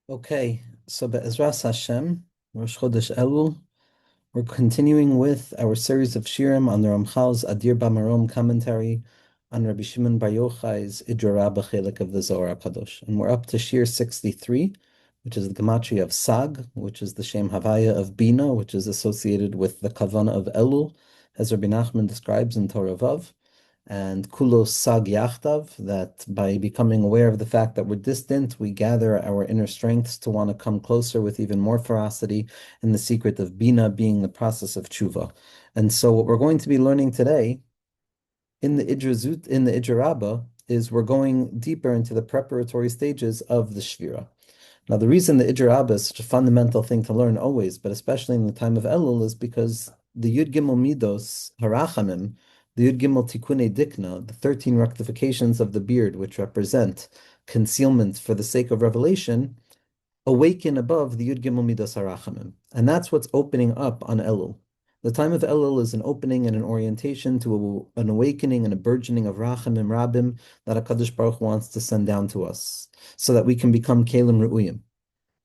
Okay, so Be'ezras Hashem, Rosh Chodesh Elul, we're continuing with our series of shirim on the Ramchal's Adir BaMarom commentary on Rabbi Shimon Bar Yochai's Idra Rabbah Chelik of the Zohar HaKadosh. And we're up to Shir 63, which is the gematria of Sag, which is the Shem Havaya of Bina, which is associated with the Kavana of Elul, as Rabbi Nachman describes in Torah Vav, and kulos sag yachtav, that by becoming aware of the fact that we're distant, we gather our inner strengths to want to come closer with even more ferocity, in the secret of bina being the process of tshuva. And so what we're going to be learning today in the Idra Rabbah, is we're going deeper into the preparatory stages of the Shvira. Now, the reason the Idra Rabbah is such a fundamental thing to learn always, but especially in the time of Elul, is because the Yud Gimel Midos Harachamim, the Yud Gimel Tikunei Dikna, the 13 rectifications of the beard, which represent concealment for the sake of revelation, awaken above the Yud Gimel Midos Harachamim. And that's what's opening up on Elul. The time of Elul is an opening and an orientation to an awakening and a burgeoning of Rachamim Rabim that HaKadosh Baruch Hu wants to send down to us, so that we can become Kelim Ru'uyim.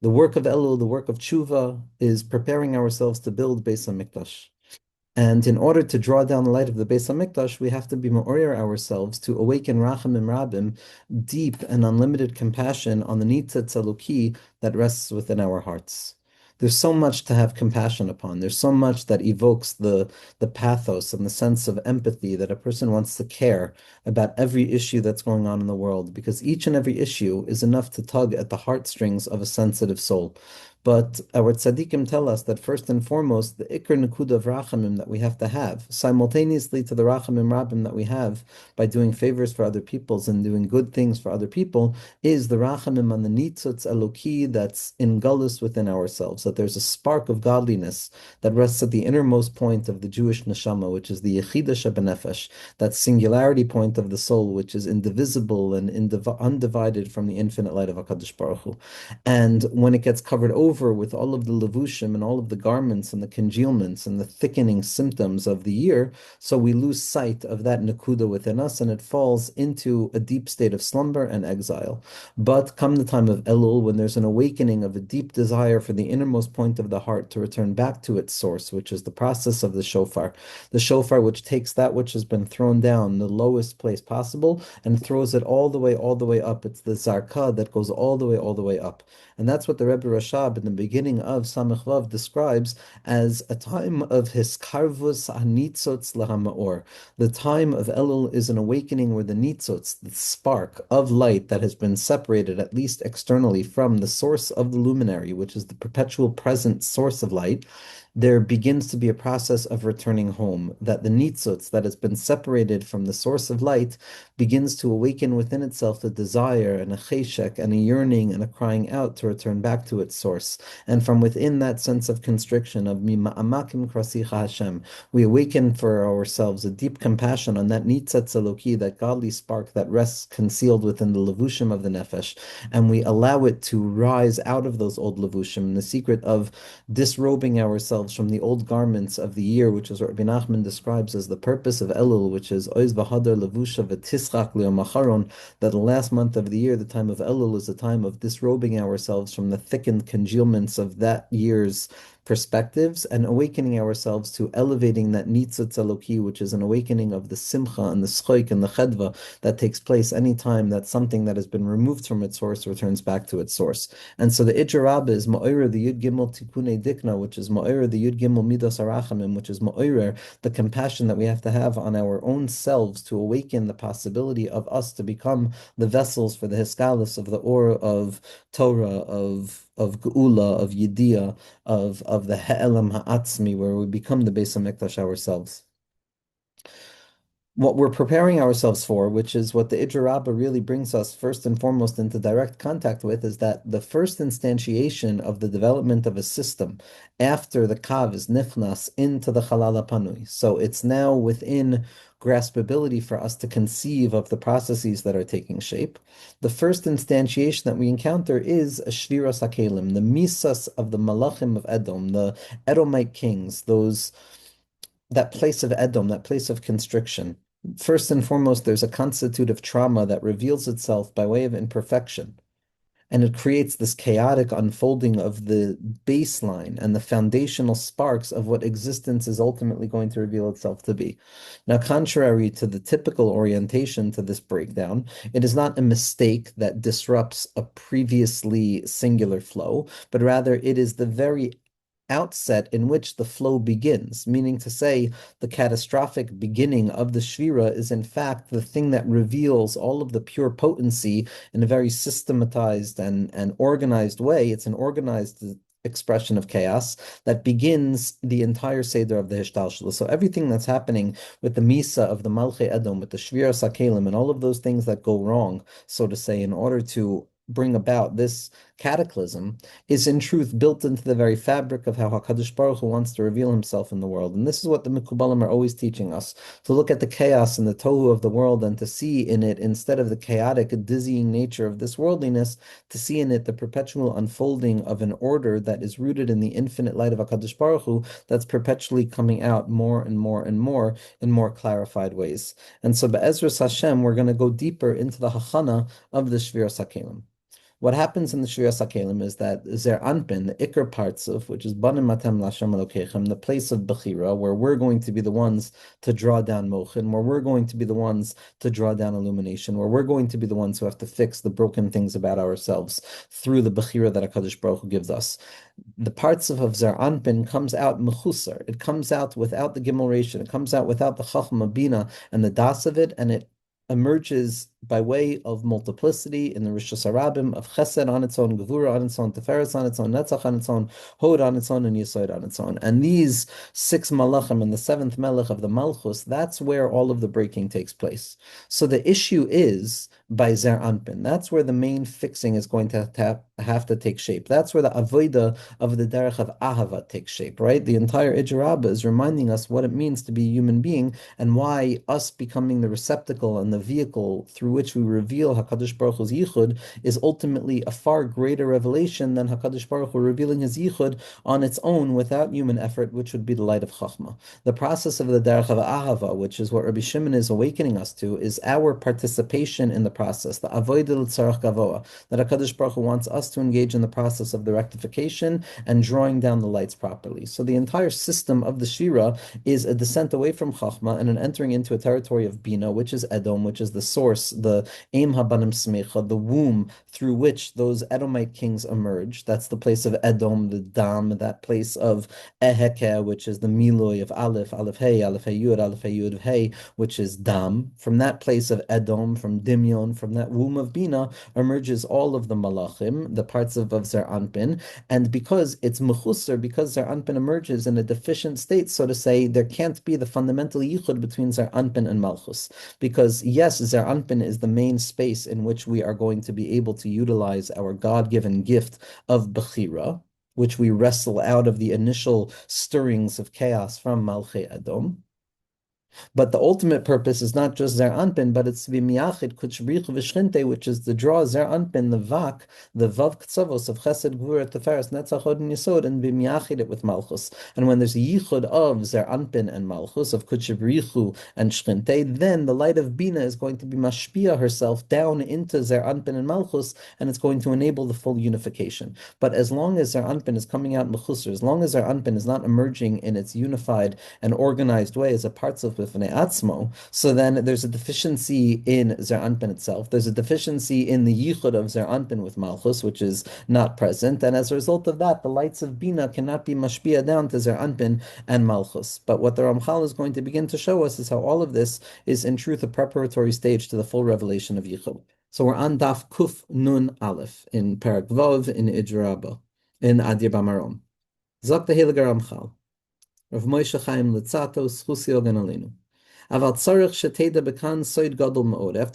The work of Elul, the work of Tshuva, is preparing ourselves to build Beis HaMikdash. And in order to draw down the light of the Beis HaMikdash, we have to be ma'orer ourselves to awaken Rachamim Rabim, deep and unlimited compassion on the Nitzat Tzaluki that rests within our hearts. There's so much to have compassion upon. There's so much that evokes the pathos and the sense of empathy, that a person wants to care about every issue that's going on in the world, because each and every issue is enough to tug at the heartstrings of a sensitive soul. But our tzaddikim tell us that first and foremost, the ikr nekuda of rachamim that we have to have, simultaneously to the rachamim rabim that we have by doing favors for other peoples and doing good things for other people, is the rachamim on the nitzutz eloki that's in gullus within ourselves, that there's a spark of godliness that rests at the innermost point of the Jewish neshama, which is the yechida shebenefesh, that singularity point of the soul, which is indivisible and undivided from the infinite light of HaKadosh Baruch Hu. And when it gets covered over with all of the levushim and all of the garments and the congealments and the thickening symptoms of the year, so we lose sight of that nakuda within us, and it falls into a deep state of slumber and exile. But come the time of Elul, when there's an awakening of a deep desire for the innermost point of the heart to return back to its source, which is the process of the shofar which takes that which has been thrown down, the lowest place possible, and throws it all the way up. It's the zarka that goes all the way up. And that's what the Rebbe Rashab in the beginning of Samech Vav describes as a time of hiskarvus hanitzotz lahamaor. The time of Elul is an awakening where the nitzotz, the spark of light that has been separated, at least externally, from the source of the luminary, which is the perpetual present source of light, there begins to be a process of returning home, that the nitzutz that has been separated from the source of light begins to awaken within itself a desire and a cheshek and a yearning and a crying out to return back to its source. And from within that sense of constriction of mima'amakim krasicha Hashem, we awaken for ourselves a deep compassion on that nitzat eloki, that godly spark that rests concealed within the levushim of the nefesh, and we allow it to rise out of those old levushim in the secret of disrobing ourselves from the old garments of the year, which is what Rabbi Nachman describes as the purpose of Elul, which is oiz v'hadar levusha v'tischach li'omacharon, that the last month of the year, the time of Elul, is a time of disrobing ourselves from the thickened congealments of that year's perspectives and awakening ourselves to elevating that nitzat eloki, which is an awakening of the simcha and the schoik and the chedva that takes place anytime that something that has been removed from its source returns back to its source. And so the Idra Rabbah is ma'orer the Yud Gimel Tikunei Dikna, which is ma'orer the Yud Gimel Midos Harachamim, which is ma'orer the compassion that we have to have on our own selves to awaken the possibility of us to become the vessels for the hiskalus of the or of Torah, of Geula, of Yediyah, of the Ha'elam Ha'atzmi, where we become the Beis HaMikdash ourselves. What we're preparing ourselves for, which is what the Idra Rabbah really brings us first and foremost into direct contact with, is that the first instantiation of the development of a system after the Kav is nichnas into the Chalal HaPanui. So it's now within graspability for us to conceive of the processes that are taking shape. The first instantiation that we encounter is a Shviras HaKelim, the Misas of the Malachim of Edom, the Edomite kings, that place of Edom, that place of constriction. First and foremost, there's a constitutive trauma that reveals itself by way of imperfection. And it creates this chaotic unfolding of the baseline and the foundational sparks of what existence is ultimately going to reveal itself to be. Now, contrary to the typical orientation to this breakdown, it is not a mistake that disrupts a previously singular flow, but rather it is the very outset in which the flow begins, meaning to say, the catastrophic beginning of the Shvira is in fact the thing that reveals all of the pure potency in a very systematized and organized way. It's an organized expression of chaos that begins the entire Seder of the Hishtalshalah. So everything that's happening with the Misa of the Malchei Edom, with the Shvira Sakelim, and all of those things that go wrong, so to say, in order to bring about this cataclysm, is in truth built into the very fabric of how HaKadosh Baruch Hu wants to reveal himself in the world. And this is what the Mikubalim are always teaching us, to look at the chaos and the tohu of the world and to see in it, instead of the chaotic, dizzying nature of this worldliness, to see in it the perpetual unfolding of an order that is rooted in the infinite light of HaKadosh Baruch Hu, that's perpetually coming out more and more and more in more clarified ways. And so Be'ezras Hashem, we're going to go deeper into the hachana of the Shvira Sakelim. What happens in the Shvira Sakelim is that Zer Anpin, the Iker parts of, which is Banim Matem Lashem Elokechem, the place of Bechira, where we're going to be the ones to draw down Mochin, where we're going to be the ones to draw down illumination, where we're going to be the ones who have to fix the broken things about ourselves through the Bechira that HaKadosh Baruch Hu gives us. The parts of Zer Anpin comes out Mechusar. It comes out without the Gimel Rishon. It comes out without the Chachma Bina and the Das of it, and it emerges by way of multiplicity in the Rishus Harabim of Chesed on its own, Gevura on its own, Teferes on its own, Netzach on its own, Hod on its own, and Yesod on its own. And these 6 Malachim and the 7th Melech of the Malchus, that's where all of the breaking takes place. So the issue is by Zer Anpin. That's where the main fixing is going to have to take shape. That's where the Avoida of the Derech of Ahava takes shape, right? The entire Ijra is reminding us what it means to be a human being and why us becoming the receptacle and the vehicle through which we reveal HaKadosh Baruch Hu's Yichud is ultimately a far greater revelation than HaKadosh Baruch Hu revealing his Yichud on its own without human effort, which would be the light of Chachma. The process of the Derech of Ahava, which is what Rabbi Shimon is awakening us to, is our participation in the process, the Avodah L'Tzarach Gavoa, that HaKadosh Baruch Hu wants us to engage in the process of the rectification and drawing down the lights properly. So the entire system of the Shira is a descent away from Chachma and an entering into a territory of Bina, which is Edom, which is the source, the Eim Habanim Smecha, the womb through which those Edomite kings emerge. That's the place of Edom, the Dam, that place of Eheke, which is the Miloi of Aleph, Aleph Hey, Aleph Hey Yud Hey, which is Dam. From that place of Edom, from Dimyon, from that womb of Bina, emerges all of the Malachim, the parts of Zer Anpin, and because it's Mechusar, because Zer Anpin emerges in a deficient state, so to say, there can't be the fundamental yichud between Zer Anpin and Malchus. Because yes, Zer Anpin is the main space in which we are going to be able to utilize our God-given gift of Bechira, which we wrestle out of the initial stirrings of chaos from Malchei Edom. But the ultimate purpose is not just Zer Anpin, but it's to be Miachid Kuchbrichu V'Shchinte, which is to draw Zer Anpin, the Vak, the Vav Ktsavos of Chesed, Gvura, Teferes, Netzach, Hod, and Yesod, and be Miachid it with Malchus. And when there's a Yichud of Zer Anpin and Malchus, of Kuchbrichu and Shchinte, then the light of Bina is going to be Mashpia herself down into Zer Anpin and Malchus, and it's going to enable the full unification. But as long as Zer Anpin is coming out Mechusar, as long as Zer Anpin is not emerging in its unified and organized way as a parts of B'fnei Atzmo, so then there's a deficiency in Zer Anpin itself. There's a deficiency in the yichud of Zer Anpin with Malchus, which is not present, and as a result of that, the lights of Bina cannot be mashpia down to Zer Anpin and Malchus. But what the Ramchal is going to begin to show us is how all of this is in truth a preparatory stage to the full revelation of yichud. So we're on Daf Kuf Nun Aleph in Parak Vov in Idraba in Adir BaMarom. Zok the Heilige Ramchal. Rav Moshe Chaim Litzato Schusi Ogen Alenu. After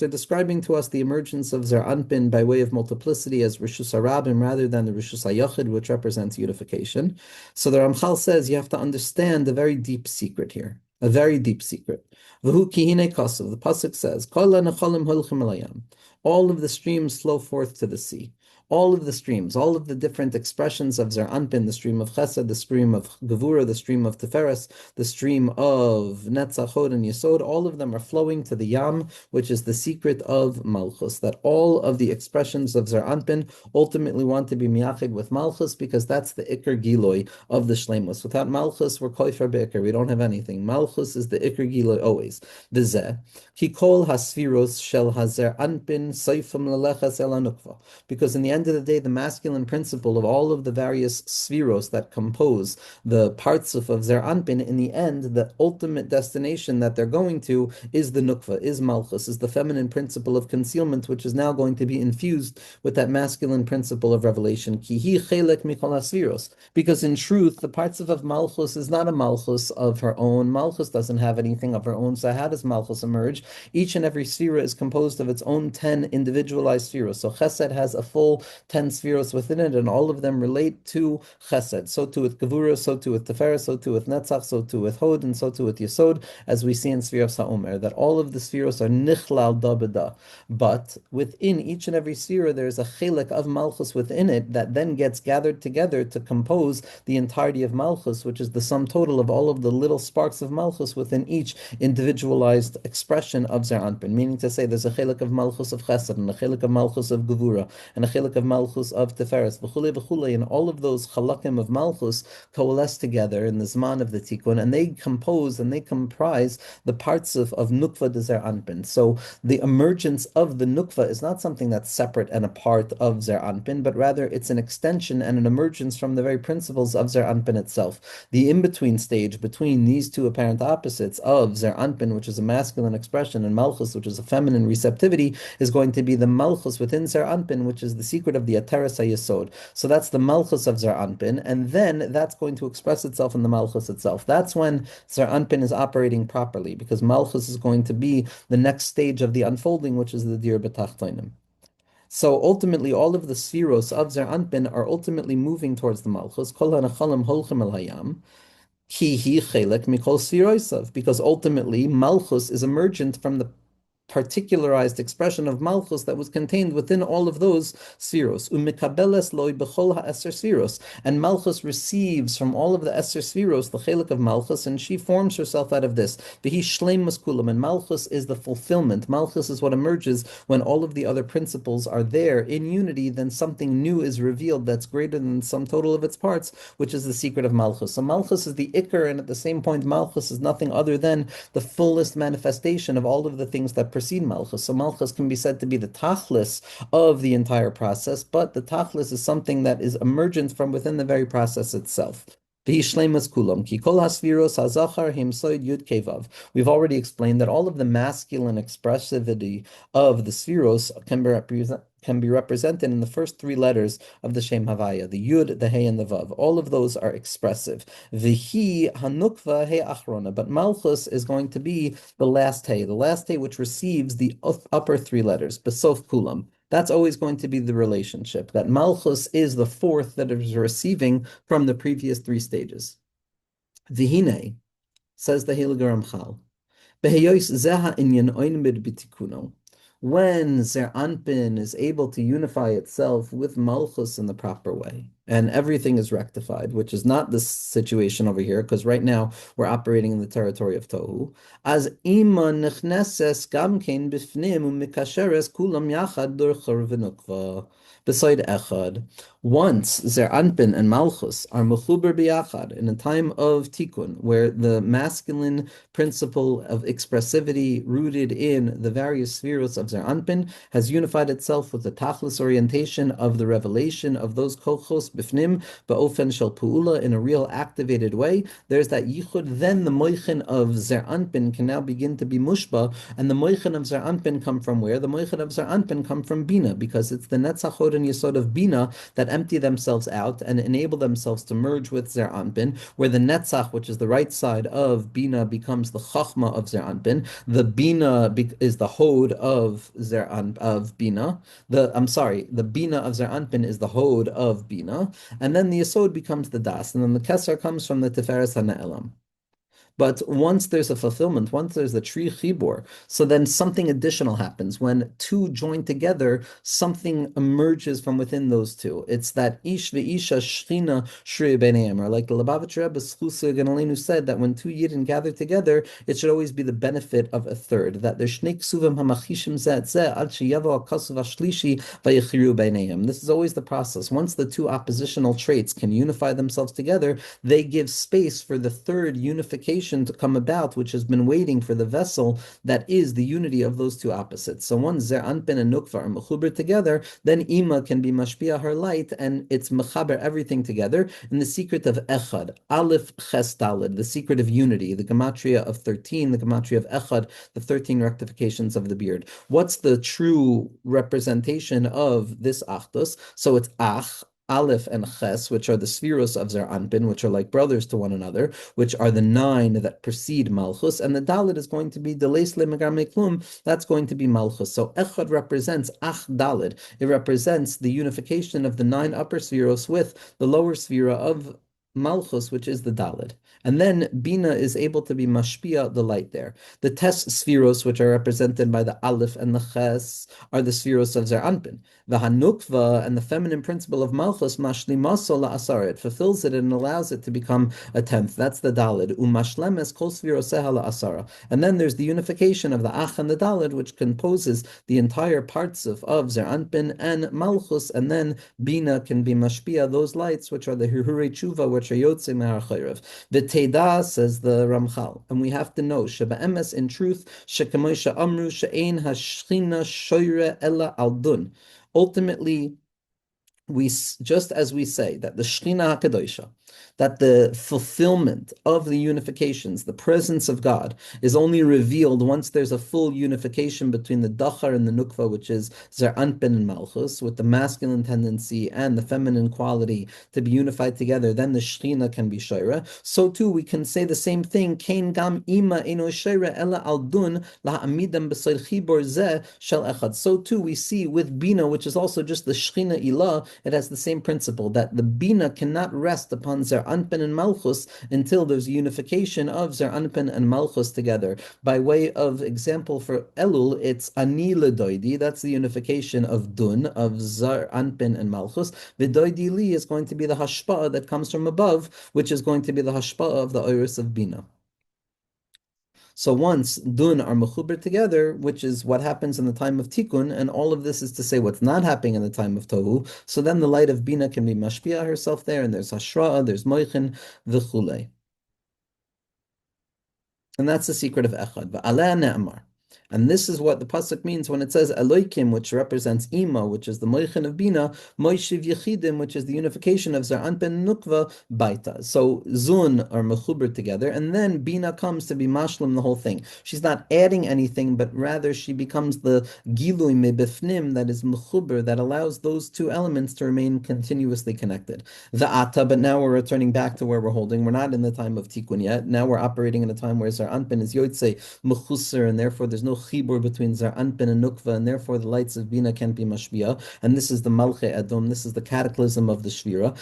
describing to us the emergence of Zer Anpin by way of multiplicity as Rishus Harabim rather than the Rishus HaYachid, which represents unification, so the Ramchal says you have to understand a very deep secret here, a very deep secret. V'hu ki hine kasav, the pasuk says, Kol ha'nechalim holchim el hayam. all of the streams flow forth to the sea. All of the streams, all of the different expressions of Zer Anpin, the stream of Chesed, the stream of Gevura, the stream of Tiferes, the stream of Netzach, Hod, and Yesod, all of them are flowing to the Yam, which is the secret of Malchus, that all of the expressions of Zer Anpin ultimately want to be miyachid with Malchus, because that's the Iker Giloi of the Shleimus. Without Malchus, we're koifer be'ikr, we don't have anything. Malchus is the Iker Giloi always. V'zeh, ki kol hasfiros shel hazer anpin seifim lelechas el anukva. Because in the end of the day, the masculine principle of all of the various spheros that compose the parts of Zer Anpin, in the end, the ultimate destination that they're going to is the Nukva, is Malchus, is the feminine principle of concealment, which is now going to be infused with that masculine principle of revelation. Kihi chelek mikol hasfiros. Because in truth, the parts of Malchus is not a Malchus of her own. Malchus doesn't have anything of her own. So how does Malchus emerge? Each and every sphera is composed of its own 10 individualized spheros. So Chesed has a full 10 spheros within it, and all of them relate to Chesed. So too with Gevura, so too with Teferes, so too with Netzach, so too with Hod, and so too with Yesod, as we see in Sphere of Sa'omer, that all of the spheros are nichlal da b'da. But within each and every sphere, there's a chelik of Malchus within it that then gets gathered together to compose the entirety of Malchus, which is the sum total of all of the little sparks of Malchus within each individualized expression of Zer Anpin. Meaning to say, there's a chelik of Malchus of Chesed, and a chelik of Malchus of Gevura, and a chelik of Malchus of Teferes, v'chule v'chule, and all of those chalakim of Malchus coalesce together in the Zman of the Tikkun, and they compose and they comprise the parts of Nukva de Zer Anpin. So the emergence of the Nukva is not something that's separate and a part of Zer Anpin, but rather it's an extension and an emergence from the very principles of Zer Anpin itself. The in-between stage between these two apparent opposites of Zer Anpin, which is a masculine expression, and Malchus, which is a feminine receptivity, is going to be the Malchus within Zer Anpin, which is the secret of the Ateres HaYesod. So that's the Malchus of Zer Anpin, and then that's going to express itself in the Malchus itself. That's when Zer Anpin is operating properly, because Malchus is going to be the next stage of the unfolding, which is the Dir B'Tachtonim. So ultimately, all of the spheros of Zer Anpin are ultimately moving towards the Malchus. Kol hanachalim holchem el hayam. Ki hi chelek mikol spheroisav. Because ultimately, Malchus is emergent from the particularized expression of Malchus that was contained within all of those spheros. Umikabeles loy bechol ha'eser spheros. And Malchus receives from all of the eser spheros the chelik of Malchus, and she forms herself out of this. V'hi shleimus kulam. And Malchus is the fulfillment. Malchus is what emerges when all of the other principles are there in unity. Then something new is revealed that's greater than the sum total of its parts, which is the secret of Malchus. So Malchus is the Iker, and at the same point, Malchus is nothing other than the fullest manifestation of all of the things that precede Malchus. So Malchus can be said to be the tachlis of the entire process, but the tachlis is something that is emergent from within the very process itself. We've already explained that all of the masculine expressivity of the spheros can be represented in the first three letters of the Shem Havaya, the Yud, the Hey, and the Vav. All of those are expressive. V'hi hanukva he achrona, but Malchus is going to be the last Hey which receives the upper three letters, Besof Kulam. That's always going to be the relationship, that Malchus is the fourth that is receiving from the previous three stages. V'hine, says the Heilige Ramchal, Beheyois zeha inyan oinmid b'tikuno. When Zer Anpin is able to unify itself with Malchus in the proper way, and everything is rectified, which is not the situation over here, because right now we're operating in the territory of Tohu. As ima nechneses gamkein bifnim umikasheres kulam yachad durchar v'nukva. Beside Echad, once Zer Anpin and Malchus are mechuber biyachad in a time of tikkun, where the masculine principle of expressivity rooted in the various spheres of Zer Anpin has unified itself with the tachlis orientation of the revelation of those kochos bifnim ba'ofen shel pu'ula in a real activated way. There's that yichud. Then the moichin of Zer Anpin can now begin to be mushba, and the moichin of Zer Anpin come from where? The moichin of Zer Anpin come from Bina, because it's the netzachot and yesod of Bina that empty themselves out and enable themselves to merge with Zer Anpin, where the netzach, which is the right side of Bina, becomes the chachma of Zer Anpin. The Bina is the hod of Bina. The Bina of Zer Anpin is the hod of Bina, and then the yesod becomes the das, and then the keser comes from the Tiferes HaNe'elam. But once there's a fulfillment, once there's the tree chibur, so then something additional happens. When two join together, something emerges from within those two. It's that ish ve'isha shchina shri b'neihem, or like the Lubavitcher Rebbe Schusa Ganalinu said, that when two yidden gather together, it should always be the benefit of a third. That there's shnei ksuvim hamachishim zeh zeh ad sheyavo hakasav hashlishi vayichiru b'neihem. This is always the process. Once the two oppositional traits can unify themselves together, they give space for the third unification to come about, which has been waiting for the vessel that is the unity of those two opposites. So once Zer Anpin and Nukva are mechuber together, then Ima can be mashpia her light, and it's mechaber everything together in the secret of Echad, Aleph Ches Daled, the secret of unity, the gematria of 13, the gematria of Echad, the 13 rectifications of the beard. What's the true representation of this Achdus? So it's Ach, Aleph and Ches, which are the spheros of Zer Anpin, which are like brothers to one another, which are the 9 that precede Malchus, and the Dalet is going to be Deleis Le Megar Meklum, that's going to be Malchus. So Echad represents Ach Dalet. It represents the unification of the 9 upper spheros with the lower sphera of Malchus, which is the Dalet. And then Bina is able to be mashpia, the light there. The Tes spheros, which are represented by the Aleph and the Ches, are the spheros of Zer Anpin. The Hanukva and the feminine principle of Malchus, mashlimaso la'asar, it fulfills it and allows it to become a 10th. That's the Dalid. Umashlemes kol sviroseha la'asara. And then there's the unification of the Ach and the Dalid, which composes the entire parts of Zer Anpin and Malchus, and then Bina can be mashpia, those lights, which are the Hirurei Tshuva, which are Yotze Me'ar Chayrev. The Teda, says the Ramchal, and we have to know, Sheba'emes, in truth, Shekemoisha Amru, She'ein HaShchina Shoyre Ella Aldun. Ultimately, just as we say that the Shechina HaKadosha, that the fulfillment of the unifications, the presence of God, is only revealed once there's a full unification between the Dachar and the Nukva, which is Zer Anpin and Malchus, with the masculine tendency and the feminine quality to be unified together, then the Shechina can be Shoira. So too, we can say the same thing, Kain Gam Ima Eno Shoira Ela Aldun La'amidam B'Soid Chibor Zeh Shel Echad. So too, we see with Bina, which is also just the Shechina Ilah, it has the same principle, that the Bina cannot rest upon Zer Anpin and Malchus until there's unification of Zer Anpin and Malchus together. By way of example for Elul, it's Ani Ledoidi, that's the unification of Dun, of Zer Anpin and Malchus. Vidoidi Li is going to be the Hashpa'ah that comes from above, which is going to be the Hashpa'ah of the Iris of Bina. So once dun are mechuber together, which is what happens in the time of tikkun, and all of this is to say what's not happening in the time of tohu, so then the light of bina can be mashpia herself there, and there's hashra'a, there's moichin, v'chulei. And that's the secret of echad. V'aleh ne'amar. And this is what the pasuk means when it says Eloikim, which represents Ima, which is the Moichin of Bina, Moishiv Yechidim, which is the unification of Zer Anpin Nukva, Baita. So Zun are mechuber together, and then Bina comes to be mashlim the whole thing. She's not adding anything, but rather she becomes the Gilui Mebifnim that is mechuber, that allows those two elements to remain continuously connected. The Ata, but now we're returning back to where we're holding. We're not in the time of Tikkun yet. Now we're operating in a time where Zer Anpin is Yotze Mechusser, and therefore there's no chibur between Zer Anpin and Nukva, and therefore the lights of Bina can't be mashbia. And this is the Malche Adom, this is the cataclysm of the Shvira.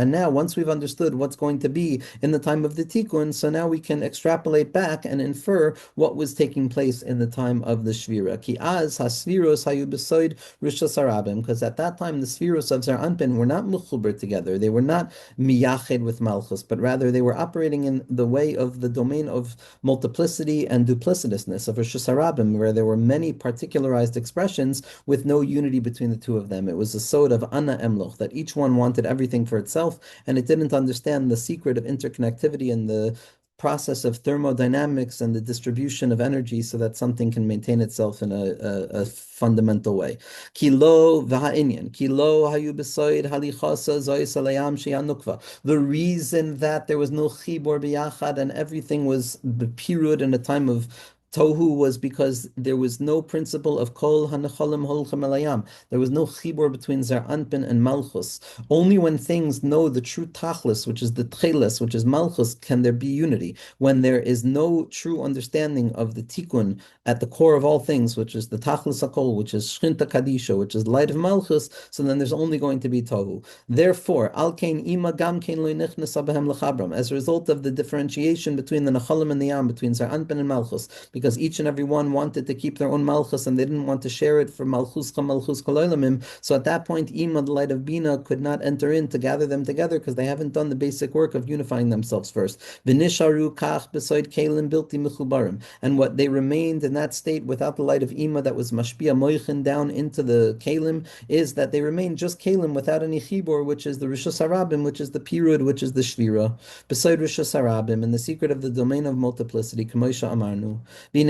And now, once we've understood what's going to be in the time of the Tikkun, so now we can extrapolate back and infer what was taking place in the time of the Shvira. Ki az hasviros hayu besoid rishos harabim, because at that time the Sviros of Zer Anpin were not mechuber together. They were not miyached with Malchus, but rather they were operating in the way of the domain of multiplicity and duplicitousness of Rishus Harabim, where there were many particularized expressions with no unity between the two of them. It was a sod of Ana Emloch, that each one wanted everything for itself, and it didn't understand the secret of interconnectivity and the process of thermodynamics and the distribution of energy so that something can maintain itself in a fundamental way. Kilo v'ha'inyan, kilo hayu b'soid halichasa zois alayam she'anukva. The reason that there was no chibor b'yachad and everything was bepirud in a time of Tohu was because there was no principle of kol hanacholim holchem elayam. There was no chibur between Zer Anpin and Malchus. Only when things know the true tachlis, which is the tcheles, which is Malchus, can there be unity. When there is no true understanding of the tikkun at the core of all things, which is the tachlis hakol, which is shchinta kadisha, which is light of Malchus, so then there's only going to be tohu. Therefore, al kain ima gam kain lo nichnas abahem lechabram. As a result of the differentiation between the nachalim and the yam, between Zer Anpin and Malchus, because each and every one wanted to keep their own malchus and they didn't want to share it for malchuscha malchus koloilamim. So at that point, Ima, the light of Bina, could not enter in to gather them together because they haven't done the basic work of unifying themselves first. V'nisharu kach besoid kelim bilti mechubarim. And what they remained in that state without the light of Ima that was mashpia moichin down into the kelim is that they remained just kelim without any chibur, which is the rishus harabim, which is the pirud, which is the shvira. Beside rishus harabim, and the secret of the domain of multiplicity, k'moisha amarnu. And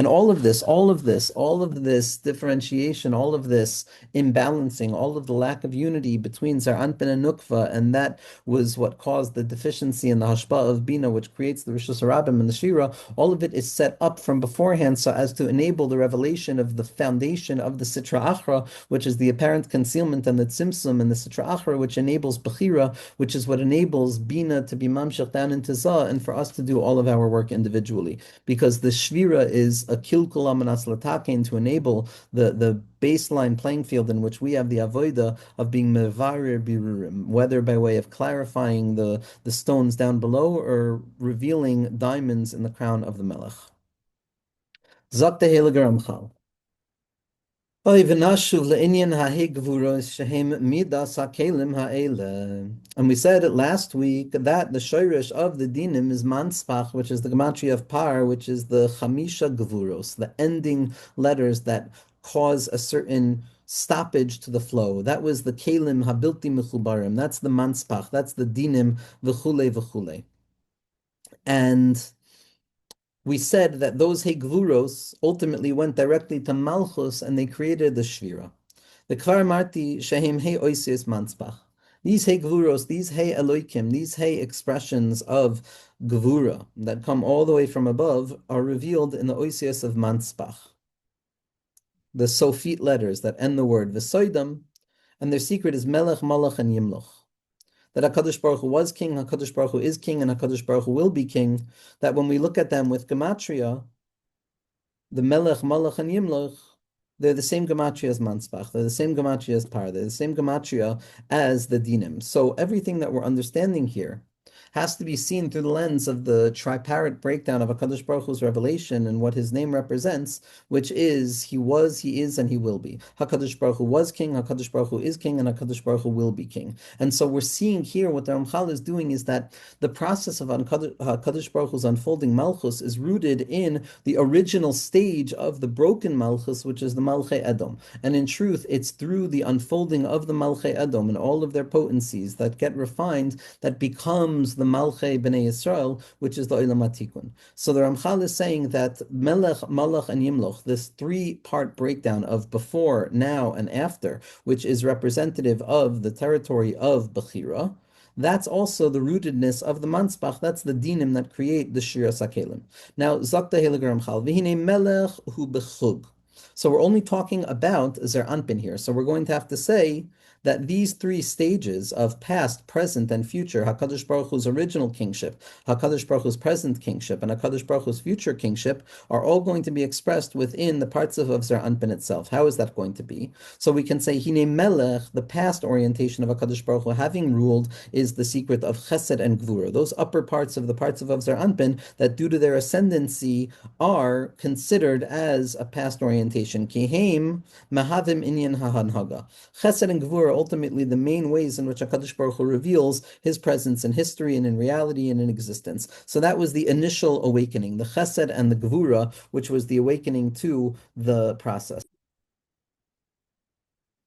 all of this differentiation, all of this imbalancing, all of the lack of unity between Zer Anpin and Nukva, and that was what caused the deficiency in the hashpa of Bina, which creates the Rishus Harabim and the Shira. All of it is set up from beforehand so as to enable the revelation of the foundation of the Sitra Achra, which is the apparent concealment, and the Tzimtzum and the Sitra Achra, which enables Bechira, which is what enables Bina to be mamshach down into Zah, and for us to do all of our work individually. Because the Shvira is a kilkul amanas latakein to enable the baseline playing field in which we have the avoida of being mevarir birurim, whether by way of clarifying the stones down below or revealing diamonds in the crown of the melech. Zok the Heilige Ramchal. And we said it last week that the shoirish of the dinim is manspach, which is the gematria of par, which is the chamisha gevuros, the ending letters that cause a certain stoppage to the flow. That was the kelim habilti mechubarim. That's the manspach. That's the dinim v'chule v'chule. And we said that those Hegvuros ultimately went directly to Malchus and they created the Shvira. The Kvar Marti Shehem He Oisius Manspach. These Hegvuros, these He Eloikim, these He expressions of Gvura that come all the way from above are revealed in the Oisius of Manspach. The Sofit letters that end the word V'soidam, and their secret is Melech, Malach, and Yimloch. That HaKadosh Baruch Hu was king, HaKadosh Baruch Hu is king, and HaKadosh Baruch Hu will be king, that when we look at them with Gematria, the Melech, Malach, and Yimloch, they're the same Gematria as Manspach, they're the same Gematria as Par, they're the same Gematria as the Dinim. So everything that we're understanding here has to be seen through the lens of the tripartite breakdown of HaKadosh Baruch Hu's revelation and what his name represents, which is he was, he is, and he will be. HaKadosh Baruch Hu was king, HaKadosh Baruch Hu is king, and HaKadosh Baruch Hu will be king. And so we're seeing here what the Ramchal is doing is that the process of HaKadosh Baruch Hu's unfolding Malchus is rooted in the original stage of the broken Malchus, which is the Malchei Edom. And in truth, it's through the unfolding of the Malchei Edom and all of their potencies that get refined that becomes the Malchei Bnei Yisrael, which is the Olam HaTikun. So the Ramchal is saying that Melech, Malach, and Yimloch, this three-part breakdown of before, now, and after, which is representative of the territory of Bechira, that's also the rootedness of the Manspach. That's the dinim that create the Shira Sakelim. Now, Zakta Heilige Ramchal, V'hinei Melech hu bechug. So we're only talking about Zer Anpin here. So we're going to have to say that these three stages of past, present, and future, HaKadosh Baruch Hu's original kingship, HaKadosh Baruch Hu's present kingship, and HaKadosh Baruch Hu's future kingship are all going to be expressed within the parts of Zer Anpin itself. How is that going to be? So we can say, Hine Melech, the past orientation of HaKadosh Baruch Hu having ruled, is the secret of Chesed and Gvura. Those upper parts of the parts of Zer Anpin that due to their ascendancy are considered as a past orientation. Kiheim Mahavim Inyan HaHanhaga. Chesed and Gvura ultimately the main ways in which HaKadosh Baruch Hu reveals his presence in history and in reality and in existence. So that was the initial awakening, the Chesed and the Gvura, which was the awakening to the process.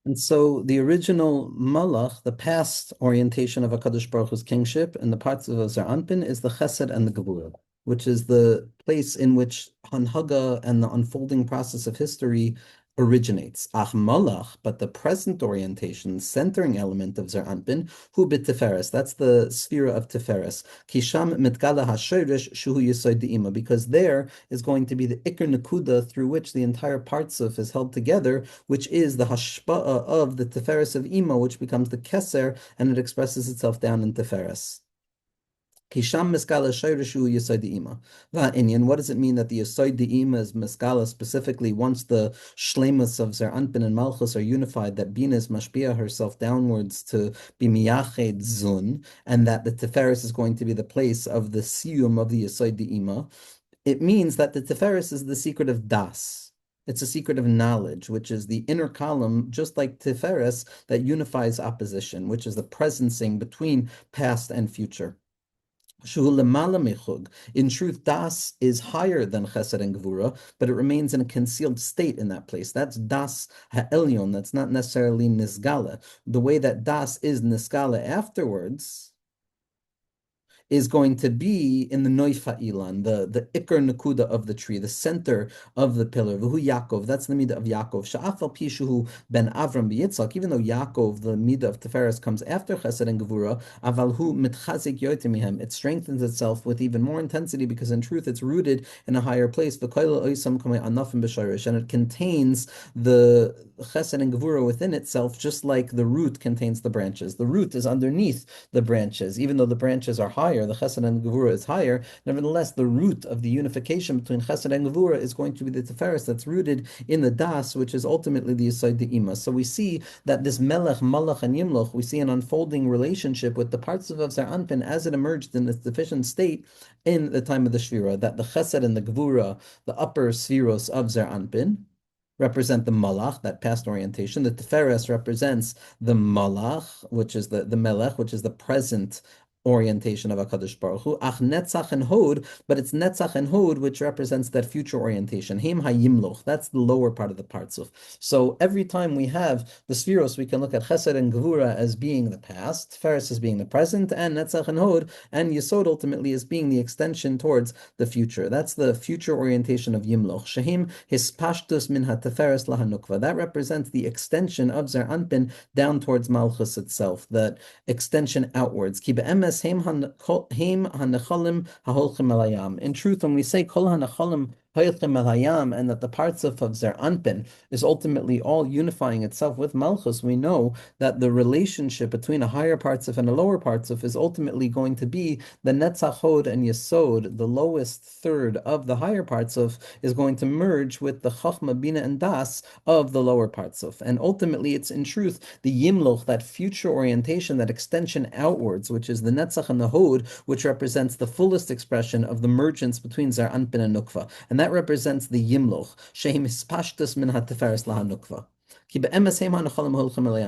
And so the original Malach, the past orientation of HaKadosh Baruch Hu's kingship and the parts of Zer Anpin is the Chesed and the Gvura, which is the place in which Hanhaga and the unfolding process of history originates. Ach malach, but the present orientation, centering element of Zer Anpin, hu bit Tiferes. That's the sphere of Tiferes. Kisham mitgala hashirish shuhu yisoid de'ima, because there is going to be the ikr nakuda through which the entire partsuf is held together, which is the hashpa'a of the Tiferes of Ima, which becomes the keser, and it expresses itself down in Tiferes. Kisham miskala shayrishu yesod de'ima. Va'inyan, what does it mean that the yesod de'ima is miskala specifically once the shlemus of Zer Anpin and Malchus are unified, that Bina is mashpia herself downwards to be miyached zun, and that the Tiferes is going to be the place of the siyum of the yesod de'ima? It means that the Tiferes is the secret of das. It's a secret of knowledge, which is the inner column, just like Tiferes, that unifies opposition, which is the presencing between past and future. In truth, das is higher than chesed and gvura, but it remains in a concealed state in that place. That's das ha'elyon. That's not necessarily nisgala. The way that das is nisgala afterwards is going to be in the noifa ilan, the ikar nakuda of the tree, the center of the pillar. V'hu Yaakov, that's the midah of Yaakov. Sha'afal pishuhu ben Avram b'Yitzchak, even though Yaakov, the midah of Tiferes, comes after Chesed and Gevura, avalhu mitchazik yoitimihem, it strengthens itself with even more intensity because in truth it's rooted in a higher place. V'koil oisam kamei anafim b'shayrish, and it contains the Chesed and Gevura within itself, just like the root contains the branches. The root is underneath the branches, even though the branches are higher. The Chesed and Gevura is higher. Nevertheless, the root of the unification between Chesed and Gevura is going to be the Tiferes that's rooted in the Das, which is ultimately the Yesod De'ima. So we see that this Melech, Malach, and Yimloch, we see an unfolding relationship with the parts of Zer Anpin as it emerged in its deficient state in the time of the Shvira, that the Chesed and the Gevura, the upper spheros of Zer Anpin, represent the malach, that past orientation. The Tiferes represents the malach, which is the melech, which is the present orientation of HaKadosh Baruch Hu. Ach netzach and hod, but it's netzach and hod, which represents that future orientation. Heim hayimloch, that's the lower part of the partsuf. So every time we have the spheros, we can look at Chesed and Gevura as being the past, Tiferes as being the present, and netzach and hod, and Yesod ultimately as being the extension towards the future. That's the future orientation of Yimloch. Shehim hispashtus min ha-Tiferes lahanukva. That represents the extension of Zer Anpin down towards Malchus itself, that extension outwards. Ki be'emes heim hanechalim haholchim elayam. In truth, when we say kol hanechalim and that the parts of Zer Anpin is ultimately all unifying itself with Malchus, we know that the relationship between a higher parts of and a lower parts of is ultimately going to be the Netzach Hod and Yesod, the lowest third of the higher parts of, is going to merge with the Chachma, Bina, and Das of the lower parts of. And ultimately, it's in truth the Yimloch, that future orientation, that extension outwards, which is the Netzach and the Hod, which represents the fullest expression of the mergence between Zer Anpin and Nukva. And that represents the Yimloch, Sheim Hispashtus min ha-Tiferes laha-Nukva.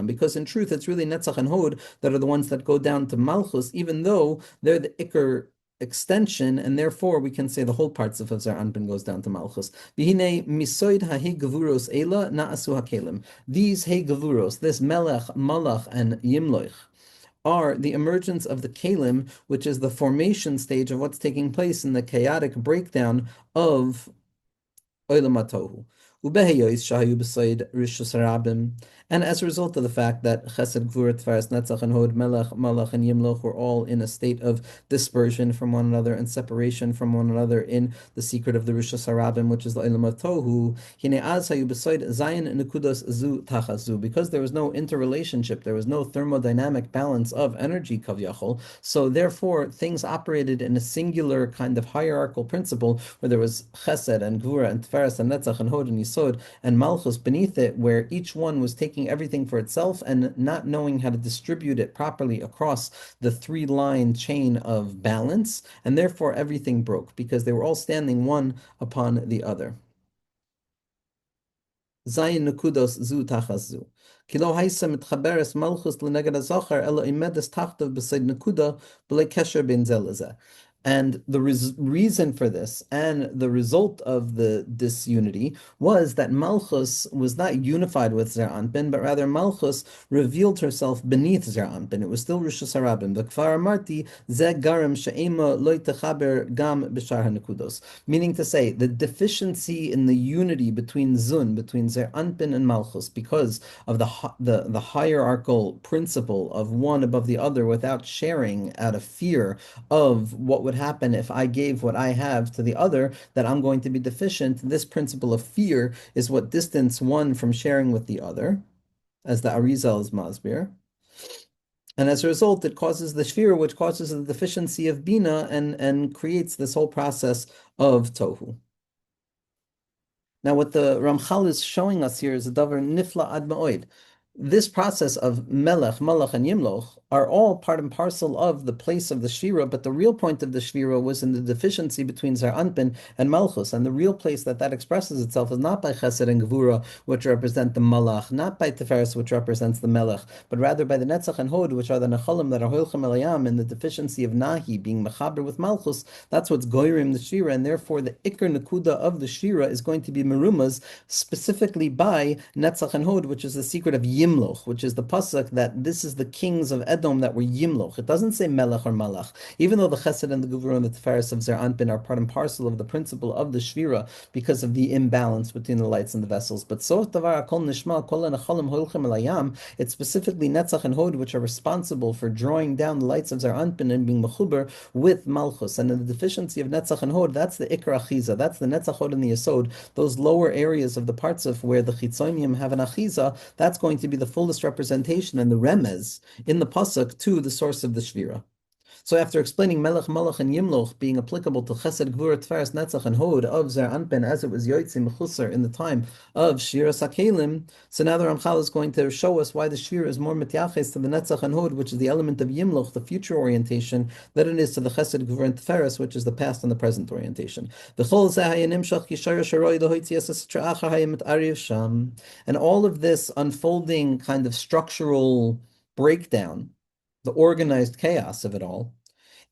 Because in truth, it's really Netzach and Hod that are the ones that go down to Malchus, even though they're the Iker extension, and therefore we can say the whole parts of Zer Anpin goes down to Malchus. Misoid hahi gevuros ela na'asu hakelim. These hey gevuros, this Melech, Malach, and Yimloch, are the emergence of the Kalim, which is the formation stage of what's taking place in the chaotic breakdown of Olam HaTohu. And as a result of the fact that Chesed, Gvura, Tiferes, Netzach, and Hod, Melech, Malach, and Yimloch were all in a state of dispersion from one another and separation from one another in the secret of the Rishus Harabim, which is the Olam HaTohu, because there was no interrelationship, there was no thermodynamic balance of energy, Kavyachol, so therefore things operated in a singular kind of hierarchical principle where there was Chesed and Gvura and Tiferes and Netzach and Hod and Yisod and Malchus beneath it, where each one was taking everything for itself and not knowing how to distribute it properly across the three-line chain of balance, and therefore everything broke because they were all standing one upon the other. Zayin nukudos zu tachas zu. Kilo haisa mitchaberes malchus leneged hazachar ela imedes tachtav b'seid nukuda b'lei kesher ben zelazeh. And the reason for this and the result of the disunity was that Malchus was not unified with Zer Anpin, but rather Malchus revealed herself beneath Zer Anpin. It was still Rishus Harabim. The Kfar Amarti Ze Garim She'ema Loy Techaber Gam B'Shar HaNekudos. Meaning to say, the deficiency in the unity between Zun, between Zer Anpin and Malchus, because of the hierarchical principle of one above the other without sharing out of fear of what would happen if I gave what I have to the other, that I'm going to be deficient. This principle of fear is what distance one from sharing with the other, as the Arizal is Masbir. And as a result, it causes the shvira, which causes the deficiency of bina and creates this whole process of tohu. Now, what the Ramchal is showing us here is a davar nifla ad ma'oid. This process of melech, malach, and yimloch are all part and parcel of the place of the shvira, but the real point of the shvira was in the deficiency between Zer Anpin and Malchus, and the real place that expresses itself is not by chesed and gevura, which represent the malach, not by tiferes, which represents the melech, but rather by the netzach and hod, which are the nechalim that are hoilchem elayam, and the deficiency of nahi being mechaber with Malchus. That's what's goyrim the shvira, and therefore the ikr nekuda of the shvira is going to be merumas specifically by netzach and hod, which is the secret of Yimloch, which is the pasuk that this is the kings of Edom that were Yimloch. It doesn't say Melech or Malach, even though the Chesed and the Gevurah and the Tiferes of Zer Anpin are part and parcel of the principle of the Shvira because of the imbalance between the lights and the vessels. But Sof Davar Kol Nishma Kol Nechalim Holchem Elayam, it's specifically Netzach and Hod which are responsible for drawing down the lights of Zer Anpin and being mechuber with Malchus. And in the deficiency of Netzach and Hod, that's the Ikar Achiza, that's the Netzach Hod and the Yesod, those lower areas of the parts of where the Chitzonim have an Achiza, that's going to be the fullest representation and the remez in the pasuk to the source of the shvira. So after explaining Melech, Malach, and Yimloch being applicable to Chesed, Gvura, Tferes, Netzach, and Hod of Zer Anpin as it was Yotzim Mechusar in the time of Shira Sakelim, so now the Ramchal is going to show us why the Shira is more mityaches to the Netzach and Hod, which is the element of Yimloch, the future orientation, than it is to the Chesed, Gvura, and Tferes, which is the past and the present orientation. And all of this unfolding kind of structural breakdown, the organized chaos of it all,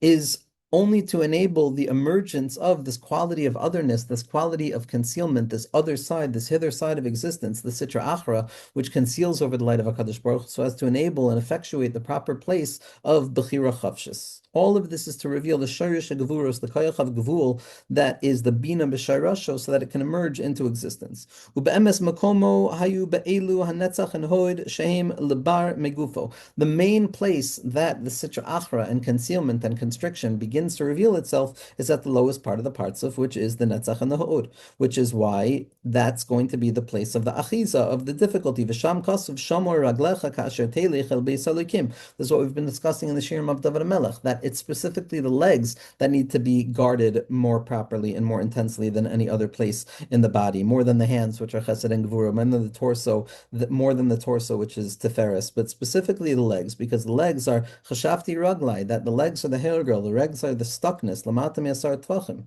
is only to enable the emergence of this quality of otherness, this quality of concealment, this other side, this hither side of existence, the Sitra Achra, which conceals over the light of HaKadosh Baruch Hu, so as to enable and effectuate the proper place of Bechira Chavshis. All of this is to reveal the Sharish Gevuros, the Koyach of Gevul, that is the Bina B'Shairasho, so that it can emerge into existence. Ube'emes Makomo Hayu Be'elu HaNetzach and Hod Shehem Lebar Megufo. The main place that the Sitra Achra and concealment and constriction begins to reveal itself is at the lowest part of the parts of which is the Netzach and the Hod, which is why that's going to be the place of the Achiza, of the difficulty. V'sham Kasuv Shamor Raglecha Kasher Telech El Beis Elokim. This is what we've been discussing in the Shirim of David HaMelech, that it's specifically the legs that need to be guarded more properly and more intensely than any other place in the body, more than the hands, which are Chesed and Gevura, more than the torso, more than the torso, which is Tiferes, but specifically the legs, because the legs are Chashafti Raglai, that the legs are the hair girl, the legs are the stuckness, Lamatam Yasar Tvachim.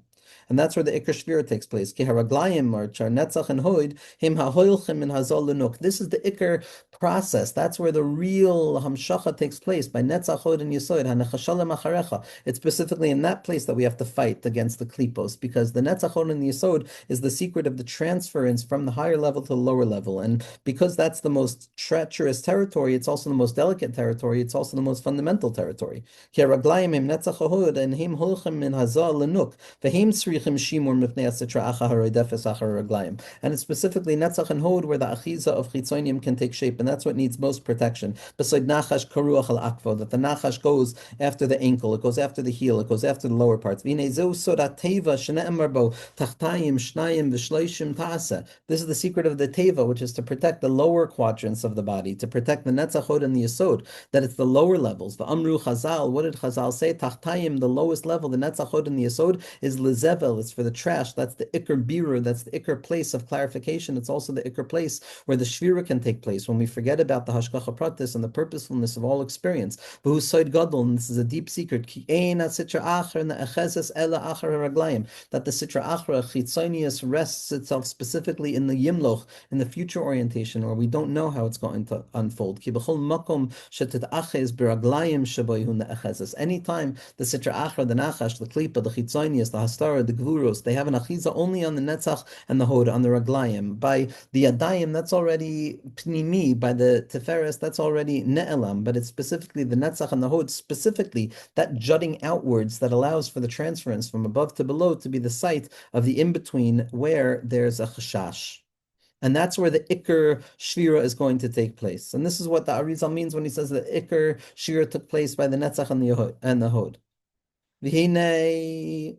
And that's where the Ikar Shvira takes place. Ki haraglayim or char netzach and hoid him hahoilchim and hazol lenuk. This is the Ikar process. That's where the real hamshacha takes place by netzach hod and yesod hanechashalem acharecha. It's specifically in that place that we have to fight against the klipos, because the netzach hod and the yesod is the secret of the transference from the higher level to the lower level, and because that's the most treacherous territory, it's also the most delicate territory. It's also the most fundamental territory. Ki haraglayim him netzach hod and him holchem and hazol lenuk v'him and it's specifically Netzach and Hod where the Achiza of Chitzonim can take shape, and that's what needs most protection. Beside Nachash Karuach al Akvo, that the Nachash goes after the ankle, it goes after the heel, it goes after the lower parts. This is the secret of the Teva, which is to protect the lower quadrants of the body, to protect the Netzach Hod and the Yesod, that it's the lower levels. The Amru Chazal, what did Chazal say? Tachtayim, the lowest level, the Netzach Hod and the Yesod, is Lezevel, it's for the trash. That's the Ikar Birur, that's the Ikar place of clarification. It's also the Ikar place where the Shvira can take place. When we forget forget about the hashgacha pratis and the purposefulness of all experience. V'hu soid gadol, and this is a deep secret. Ki ein sitra achra ne'echezes ela achra raglayim, that the sitra achra chitzonius rests itself specifically in the yimloch, in the future orientation, where we don't know how it's going to unfold. Ki b'chol makom shetetachez biraglayim shaboyhu ne'echezes. Anytime the sitra achra, the nachash, the klipa, the chitzonius, the hastara, the gvuros, they have an achiza only on the netzach and the hod, on the raglayim. By the adayim, that's already pnimi. By the teferes, that's already ne'elam. But it's specifically the netzach and the hod, specifically that jutting outwards that allows for the transference from above to below to be the site of the in-between where there's a chashash. And that's where the Iker Shvira is going to take place. And this is what the Arizal means when he says that Iker Shvira took place by the Netzach and the Hod. V'hinei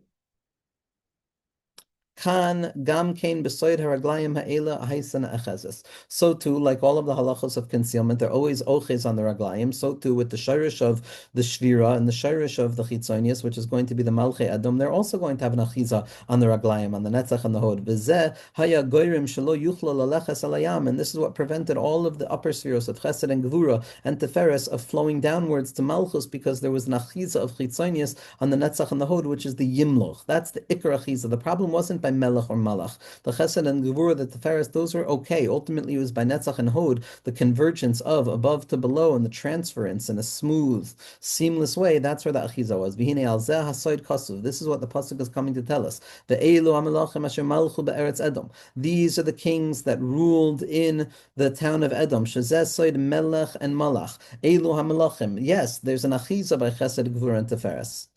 Kan gam kain besoid haraglayim ha'ela haisana achazes. So too, like all of the halachos of concealment, they're always oches on the raglayim. So too, with the shirish of the shvira and the shirish of the chitzonius, which is going to be the malchei adom, they're also going to have an achiza on the raglayim, on the netzach and the hod. V'zeh haya goyrim shelo yuchla laleches alayam, and this is what prevented all of the upper spheres of chesed and gevura and teferes of flowing downwards to malchus, because there was an achiza of chitzonius on the netzach and the hod, which is the yimloch. That's the ikar achiza. The problem wasn't by melech or malach. The chesed and gevura, the teferes, those were okay. Ultimately, it was by netzach and hod, the convergence of above to below and the transference in a smooth, seamless way. That's where the achiza was. V'hinei al zeh hasoid kasuv. This is what the pasuk is coming to tell us. Ve'elu hamelachim asher malchu be'eretz Edom. These are the kings that ruled in the town of Edom. Shezeh soid melech and malach. Elu hamelachim. Yes, there's an achiza by chesed, gevura, and teferes.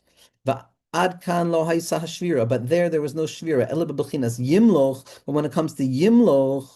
Ad kan lo haisa hashvira, but there was no shvira. Ela bebechinas yimloch. But when it comes to yimloch,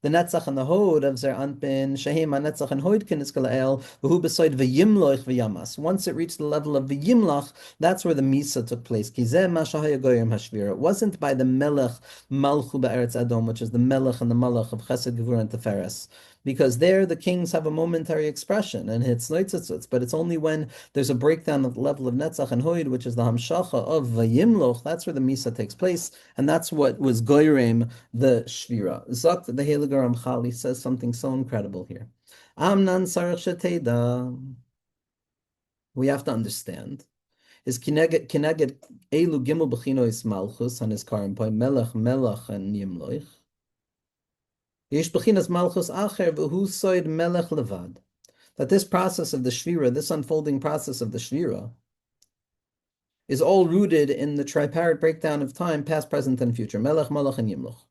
the netzach and the hod of zer anpin shehem netzach and hod ken iskalael v'hu besoid v'yimloch v'yamas. Once it reached the level of v'yimloch, that's where the misa took place. Kizeh mashahaya goyim hashvira. It wasn't by the melech malchu be'eretz Adom, which is the melech and the malach of chesed, gevura, and teferes. Because there the kings have a momentary expression and it's noitzitzus, but it's only when there's a breakdown at the level of netzach and hoid, which is the hamshacha of vayimloch, that's where the misa takes place, and that's what was goyrem the shvira. Zok the Heiliger Ramchal says something so incredible here. Amnan sarach sheteda. We have to understand. Is kineged elu gimel b'chinois malchus on his current point melech and yimloich. That this process of the shvira, this unfolding process of the shvira, is all rooted in the tripartite breakdown of time, past, present, and future. Melech, malach, and yimloch.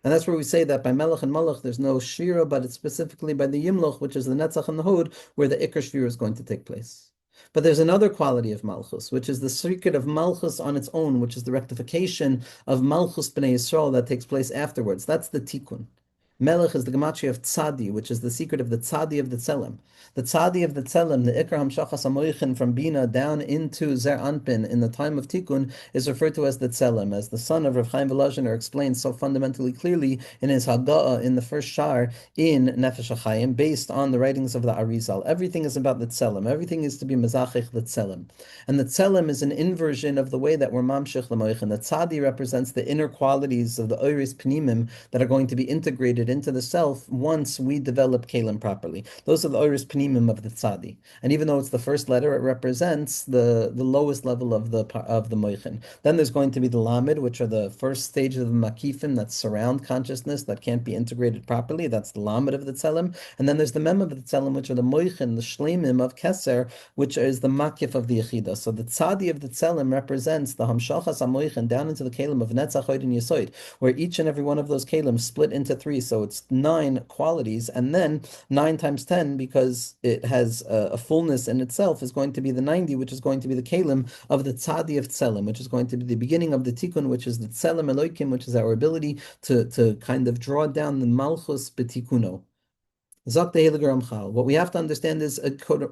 And that's where we say that by melech and malach, there's no shvira, but it's specifically by the yimloch, which is the netzach and the hod, where the ikar shvira is going to take place. But there's another quality of Malchus, which is the secret of Malchus on its own, which is the rectification of Malchus b'nei Yisrael that takes place afterwards. That's the tikkun. Melech is the gematria of tzadi, which is the secret of the tzadi of the tzelem. The tzadi of the tzelem, the ikar hamshachas hamoichin from Bina down into Zer Anpin in the time of Tikkun, is referred to as the tzelem, as the son of Rav Chaim Volozhiner explains so fundamentally clearly in his Hagga'a in the first shar in Nefesh HaChaim, based on the writings of the Arizal. Everything is about the tzelem. Everything is to be mezachich the tzelem. And the tzelem is an inversion of the way that we're mamshich l'moichin. The tzadi represents the inner qualities of the oiris pnimim that are going to be integrated into the self once we develop kalim properly. Those are the oiris pnimim of the tzadi. And even though it's the first letter, it represents the lowest level of the moichin. Then there's going to be the lamed, which are the first stages of the makifim that surround consciousness that can't be integrated properly. That's the lamed of the tzelem. And then there's the mem of the tzelem, which are the moichin, the shleimim of keser, which is the makif of the yechida. So the tzadi of the tzelem represents the hamshachas hamoichin down into the kalim of netzach, hod, and yesoid, where each and every one of those kalim split into three. So it's 9 qualities, and then 9 times 10, because it has a fullness in itself, is going to be the 90, which is going to be the kalim of the tzadi of tzelem, which is going to be the beginning of the tikkun, which is the tzelem eloikim, which is our ability to kind of draw down the malchus betikuno. Zok the Heiliger Ramchal. What we have to understand is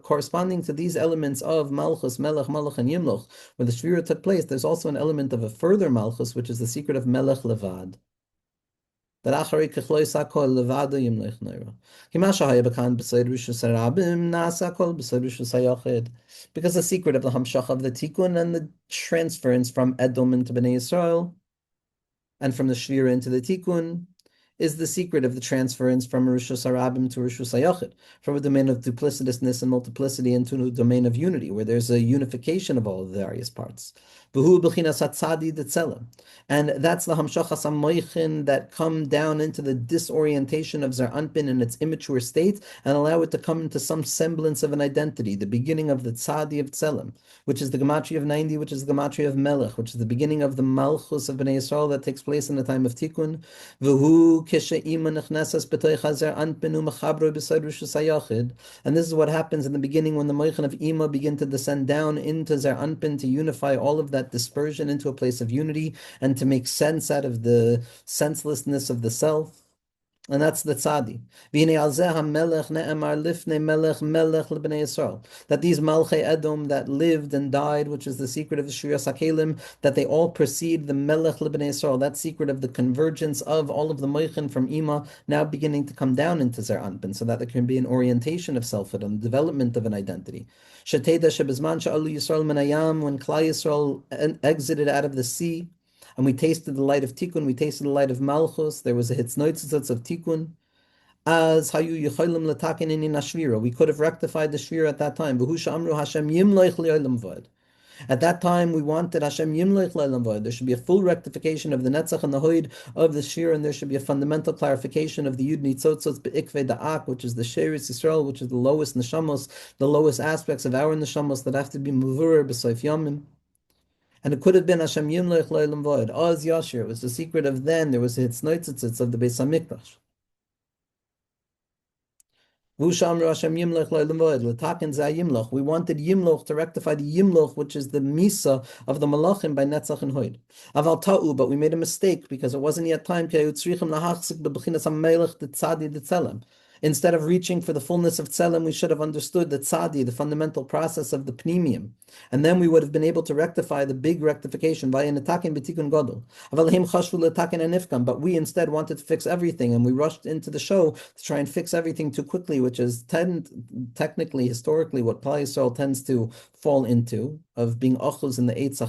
corresponding to these elements of Malchus, Melech, Malach, and Yimloch, where the Shvira took place, there's also an element of a further Malchus, which is the secret of Melech Levad. That achari kechloi sakol levado yimlech neira. Kimasha haya bekan b'seid rishus harabim nasa kol b'seid rishus hayachid. Because the secret of the hamshach of the tikkun and the transference from Edom into Bnei Yisrael, and from the shvira into the tikkun, is the secret of the transference from Rishus Harabim to Rishus Hayachid, from a domain of duplicitousness and multiplicity into a domain of unity, where there's a unification of all of the various parts. V'hu b'chinas hatzadi d'tzelem. And that's the hamshachas hamoichin that come down into the disorientation of Zar Anpin in its immature state and allow it to come into some semblance of an identity, the beginning of the tzadi of tzelem, which is the gematria of 90, which is the gematria of Melech, which is the beginning of the Malchus of Bnei Yisrael that takes place in the time of Tikkun. And this is what happens in the beginning when the Moichin of Ima begin to descend down into Zer Anpin to unify all of that dispersion into a place of unity and to make sense out of the senselessness of the self. And that's the tzadi. That these Malchei Edom that lived and died, which is the secret of the Shrias HaKelim, that they all precede the Melech Lebnei Yisrael, that secret of the convergence of all of the Moichin from Ima now beginning to come down into Zer Anpin, so that there can be an orientation of selfhood and development of an identity. Sheteda shebizman sha'alu Yisrael min hayam, when Klal Yisrael exited out of the sea, and we tasted the light of Tikkun, we tasted the light of Malchus, there was a hitznoitzitz of Tikkun, as hayu yicholim letakin in ashvira, we could have rectified the shvira at that time. V'hu amru Hashem yimloich li'olam v'od. At that time, we wanted Hashem yimloich li'olam v'od. There should be a full rectification of the netzach and the hoid of the shir, and there should be a fundamental clarification of the yud nitzotzotz be'ikvei da'ak, which is the sheris Yisrael, which is the lowest neshamos, the lowest aspects of our neshamos that have to be muvur b'soif yamim. And it could have been Hashem Yimloich Lo'elam V'od. Oz Yashir. It was the secret of then. There was a Hitznoitzitz of the Beis Hamikdash. We wanted Yimloch to rectify the Yimloch, which is the Misa of the Malachim by Netzach and Hoid. Aval Ta'u, but we made a mistake because it wasn't yet time. Instead of reaching for the fullness of Tzelem, we should have understood the Tzadi, the fundamental process of the Pnimium. And then we would have been able to rectify the big rectification by an attacking B'tikun Gadol. But we instead wanted to fix everything, and we rushed into the show to try and fix everything too quickly, which is technically, historically, what Klal Yisrael tends to fall into, of being ochuz in the Eitz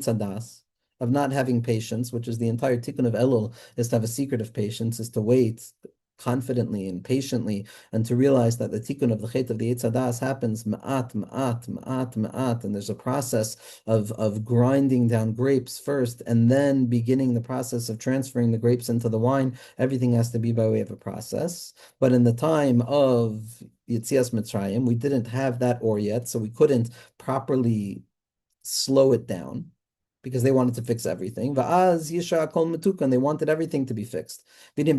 Hadas, of not having patience, which is the entire tikkun of Elul, is to have a secret of patience, is to wait confidently and patiently, and to realize that the tikkun of the chet of the Eitz Hadas happens ma'at, ma'at, ma'at, ma'at, and there's a process of grinding down grapes first, and then beginning the process of transferring the grapes into the wine. Everything has to be by way of a process. But in the time of Yetzias Mitzrayim, we didn't have that or yet, so we couldn't properly slow it down, because they wanted to fix everything. Va'az yisha kol metukan, they wanted everything to be fixed. In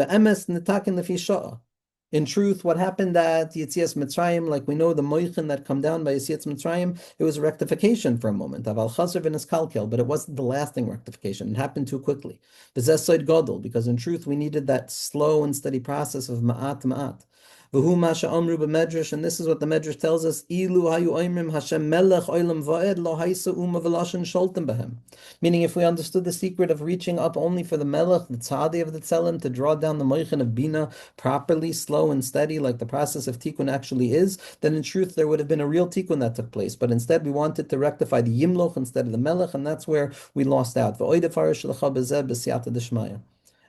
truth, what happened at Yetzias Mitzrayim, like we know the moichin that come down by Yetzias Mitzrayim, it was a rectification for a moment. Aval chaser v'niskalkel, but it wasn't the lasting rectification. It happened too quickly. B'zeh gadol, because in truth we needed that slow and steady process of ma'at ma'at. V'hu masha amru b'medrash, and this is what the medrash tells us: Ilu hayu oimrim Hashem melech olam va'ed lo haisa uma v'lashen sholtem b'hem. Meaning, if we understood the secret of reaching up only for the melech, the tzadi of the tzelem, to draw down the moichin of bina properly, slow and steady, like the process of tikkun actually is, then in truth there would have been a real tikkun that took place. But instead, we wanted to rectify the yimloch instead of the melech, and that's where we lost out. And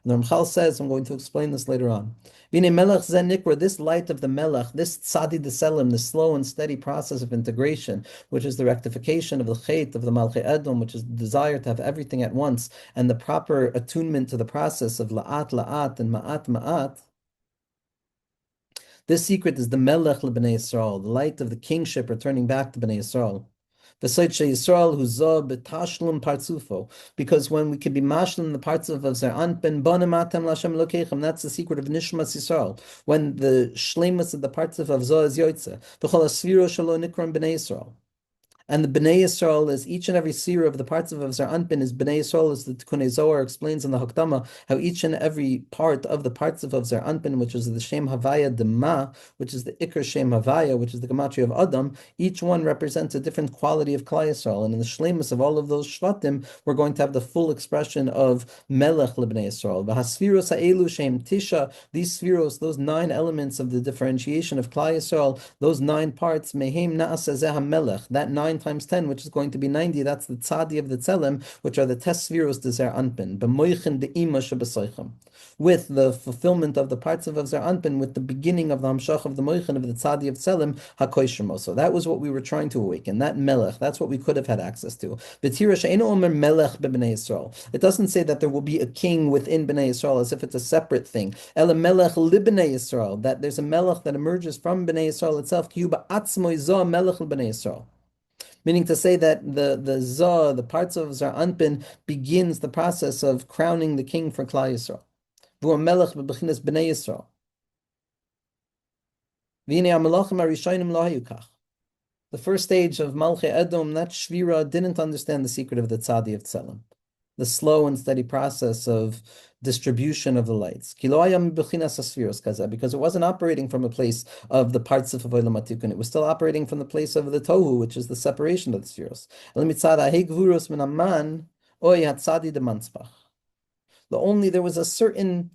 the Ramchal says, I'm going to explain this later on. This light of the melech, this tzadi deselim, the slow and steady process of integration, which is the rectification of the chet of the Malchei Edom, which is the desire to have everything at once, and the proper attunement to the process of la'at la'at and ma'at ma'at. This secret is the melech l'bnei Yisrael, the light of the kingship returning back to bnei Yisrael. Because when we can be mashlim in the parts of Zer Anpin, that's the secret of Nishmas Yisrael. When the shlemus of the parts of Avzah is Yoitze, and the Bnei Yisrael is each and every seer of the parts of Zer Anpin is Bnei Yisrael, as the Tikkun Zohar explains in the Hakdama, how each and every part of the parts of Zer Anpin, which is the Shem Havaya Dema, which is the Iker Shem Havaya, which is the Gematria of Adam, each one represents a different quality of Klal Yisrael. And in the Shlemus of all of those Shvatim, we're going to have the full expression of Melech LeBnei Yisrael. V'hasfiros ha'elu Shem Tisha, these spheros, those 9 elements of the differentiation of Klal Yisrael, those 9 parts, Mehem Na'aseh Zeh HaMelech, that 9 million times 10, which is going to be 90. That's the tzadi of the tzelem, which are the tesviros de zer anpin, b'moichin de ima shebesoichem, with the fulfillment of the parts of zer anpin, with the beginning of the hamshach of the moichin of the tzadi of tzelem hakoishrimo. So that was what we were trying to awaken. That melech, that's what we could have had access to. B'tira she'eno omer melech b'bnei Yisrael. It doesn't say that there will be a king within Bnei Yisrael as if it's a separate thing. Ela melech libnei Yisrael, that there's a melech that emerges from Bnei Yisrael itself. Ki hu ba'atzmo zah melech l'bnei Yisrael. Meaning to say that the Zah, the parts of Zar Anpin, begins the process of crowning the king for Klal Yisrael. V'hu melech b'bechinas Bnei Yisrael. V'hinei ha-melachim ha-rishonim lo hayu kach. The first stage of Malchei Edom, that Shvira, didn't understand the secret of the Tzadi of Tzelem, the slow and steady process of distribution of the lights. Because it wasn't operating from a place of the parts of Avodah Matikun. It was still operating from the place of the Tohu, which is the separation of the Spheros. There was a certain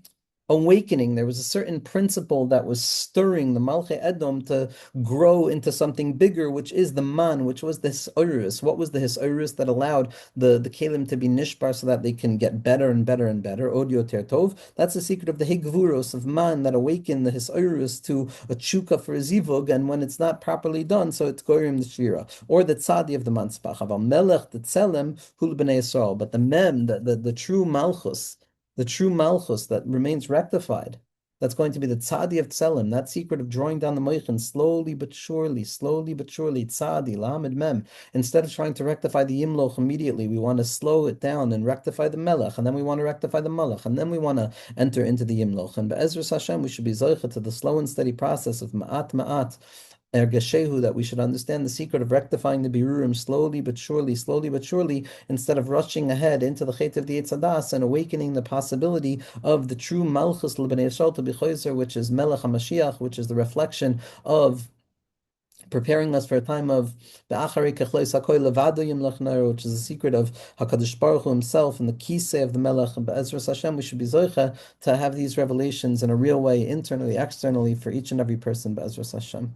awakening, there was a certain principle that was stirring the Malchei Edom to grow into something bigger, which is the man, which was the Hisorus. What was the Hisorus that allowed the Kalim to be nishbar so that they can get better and better and better? Od yoter tov. That's the secret of the Higvuros of man that awakened the Hisorus to a chukah for a zivug, and when it's not properly done, so it's goyim the shvira, or the tzadi of the manspach. Aval melech the tzelem hul b'nei Yisrael, but the mem, the true Malchus, the true Malchus that remains rectified, that's going to be the tzadi of tzelem, that secret of drawing down the moichin slowly but surely, tzadi, lamed mem. Instead of trying to rectify the yimloch immediately, we want to slow it down and rectify the melech, and then we want to rectify the malach, and then we want to enter into the yimloch. And be'ezras Hashem, we should be zoicha to the slow and steady process of ma'at, ergeshehu, that we should understand the secret of rectifying the birurim slowly but surely, instead of rushing ahead into the chet of the Yetzadas and awakening the possibility of the true Malchus l'bnei Yisrael to be choizer, which is Melech HaMashiach, which is the reflection of preparing us for a time of which is the secret of HaKadosh Baruch Hu himself and the kisei of the Melech. And Be'ezras Hashem, we should be zoicha to have these revelations in a real way, internally, externally, for each and every person. Be'ezras Hashem.